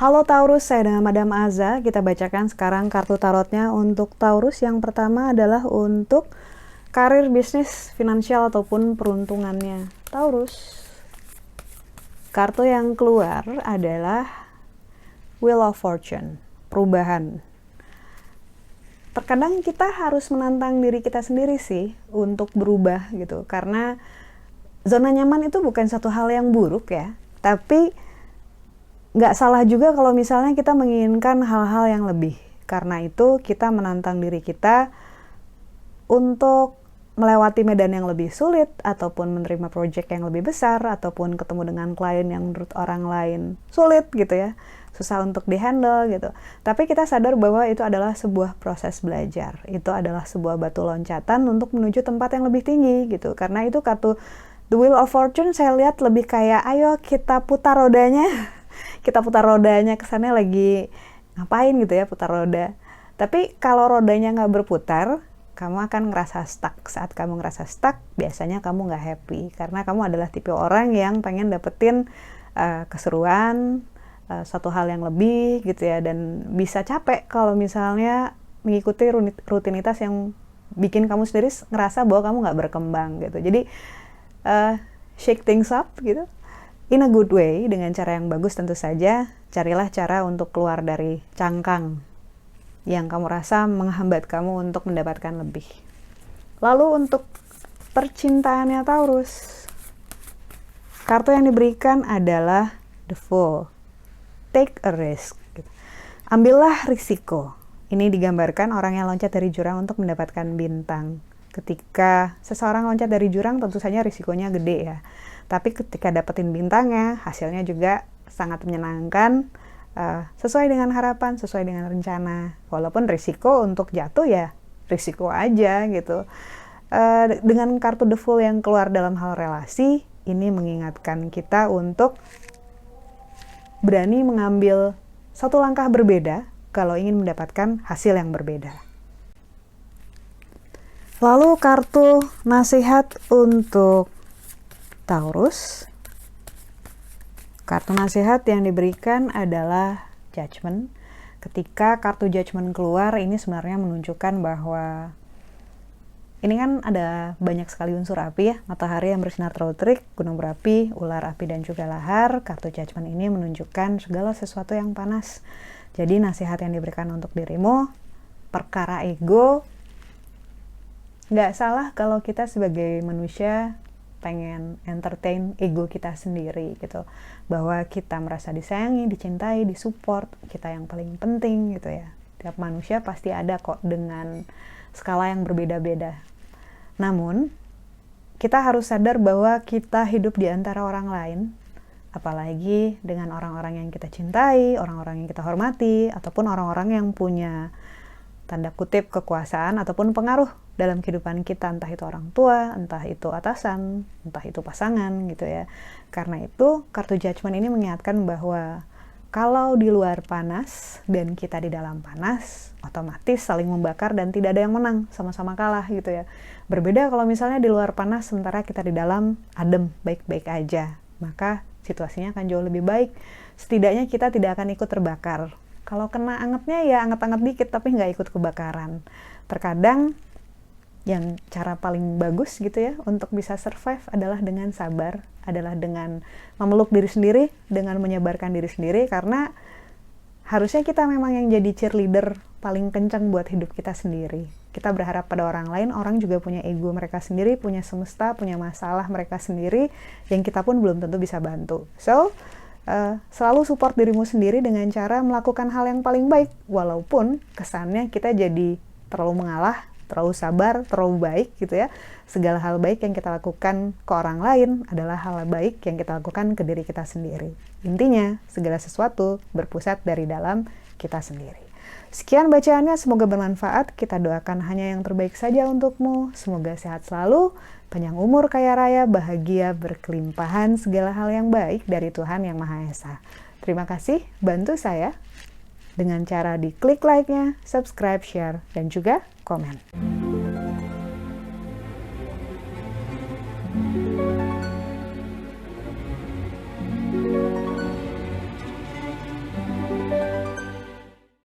Halo Taurus, saya dengan Madam Aza. Kita bacakan sekarang kartu tarotnya untuk Taurus. Yang pertama adalah untuk karir, bisnis, finansial, ataupun peruntungannya. Taurus. Kartu yang keluar adalah Wheel of Fortune, perubahan. Terkadang kita harus menantang diri kita sendiri sih untuk berubah gitu. Karena zona nyaman itu bukan satu hal yang buruk ya. Tapi nggak salah juga kalau misalnya kita menginginkan hal-hal yang lebih. Karena itu kita menantang diri kita untuk melewati medan yang lebih sulit, ataupun menerima proyek yang lebih besar, ataupun ketemu dengan klien yang menurut orang lain sulit gitu ya, susah untuk dihandle gitu. Tapi kita sadar bahwa itu adalah sebuah proses belajar, itu adalah sebuah batu loncatan untuk menuju tempat yang lebih tinggi gitu. Karena itu kartu The Wheel of Fortune saya lihat lebih kayak ayo kita putar rodanya. Kita putar rodanya, kesannya lagi ngapain gitu ya, putar roda. Tapi kalau rodanya nggak berputar, kamu akan ngerasa stuck. Saat kamu ngerasa stuck, biasanya kamu nggak happy. Karena kamu adalah tipe orang yang pengen dapetin keseruan, suatu hal yang lebih gitu ya. Dan bisa capek kalau misalnya mengikuti rutinitas yang bikin kamu sendiri ngerasa bahwa kamu nggak berkembang gitu. Jadi shake things up gitu. In a good way, dengan cara yang bagus tentu saja. Carilah cara untuk keluar dari cangkang yang kamu rasa menghambat kamu untuk mendapatkan lebih. Lalu untuk percintaannya Taurus, kartu yang diberikan adalah The Fool. Take a risk. Ambillah risiko. Ini digambarkan orang yang loncat dari jurang untuk mendapatkan bintang. Ketika seseorang loncat dari jurang, tentu saja risikonya gede ya. Tapi ketika dapetin bintangnya, hasilnya juga sangat menyenangkan, sesuai dengan harapan, sesuai dengan rencana. Walaupun risiko untuk jatuh ya risiko aja gitu. Dengan kartu The Fool yang keluar dalam hal relasi, ini mengingatkan kita untuk berani mengambil satu langkah berbeda kalau ingin mendapatkan hasil yang berbeda. Lalu kartu nasihat untuk Taurus. Kartu nasihat yang diberikan adalah Judgment. Ketika kartu Judgment keluar, ini sebenarnya menunjukkan bahwa ini kan ada banyak sekali unsur api ya, matahari yang bersinar terlalu terik, gunung berapi, ular api, dan juga lahar. Kartu Judgment ini menunjukkan segala sesuatu yang panas. Jadi nasihat yang diberikan untuk dirimu, perkara ego, nggak salah kalau kita sebagai manusia pengen entertain ego kita sendiri gitu, bahwa kita merasa disayangi, dicintai, disupport, kita yang paling penting gitu ya. Tiap manusia pasti ada kok dengan skala yang berbeda-beda. Namun kita harus sadar bahwa kita hidup di antara orang lain, apalagi dengan orang-orang yang kita cintai, orang-orang yang kita hormati, ataupun orang-orang yang punya tanda kutip kekuasaan ataupun pengaruh dalam kehidupan kita, entah itu orang tua, entah itu atasan, entah itu pasangan gitu ya. Karena itu kartu Judgment ini mengingatkan bahwa kalau di luar panas dan kita di dalam panas, otomatis saling membakar dan tidak ada yang menang, sama-sama kalah gitu ya. Berbeda kalau misalnya di luar panas sementara kita di dalam adem, baik-baik aja, maka situasinya akan jauh lebih baik. Setidaknya kita tidak akan ikut terbakar. Kalau kena angetnya ya anget-anget dikit tapi nggak ikut kebakaran. Terkadang yang cara paling bagus gitu ya untuk bisa survive adalah dengan sabar, adalah dengan memeluk diri sendiri, dengan menyabarkan diri sendiri, karena harusnya kita memang yang jadi cheerleader paling kencang buat hidup kita sendiri. Kita berharap pada orang lain, orang juga punya ego mereka sendiri, punya semesta, punya masalah mereka sendiri yang kita pun belum tentu bisa bantu. So, selalu support dirimu sendiri dengan cara melakukan hal yang paling baik, walaupun kesannya kita jadi terlalu mengalah, terlalu sabar, terlalu baik gitu ya. Segala hal baik yang kita lakukan ke orang lain adalah hal baik yang kita lakukan ke diri kita sendiri. Intinya, segala sesuatu berpusat dari dalam kita sendiri. Sekian bacaannya, semoga bermanfaat. Kita doakan hanya yang terbaik saja untukmu. Semoga sehat selalu, panjang umur, kaya raya, bahagia, berkelimpahan, segala hal yang baik dari Tuhan Yang Maha Esa. Terima kasih, bantu saya dengan cara di klik like-nya, subscribe, share, dan juga komen.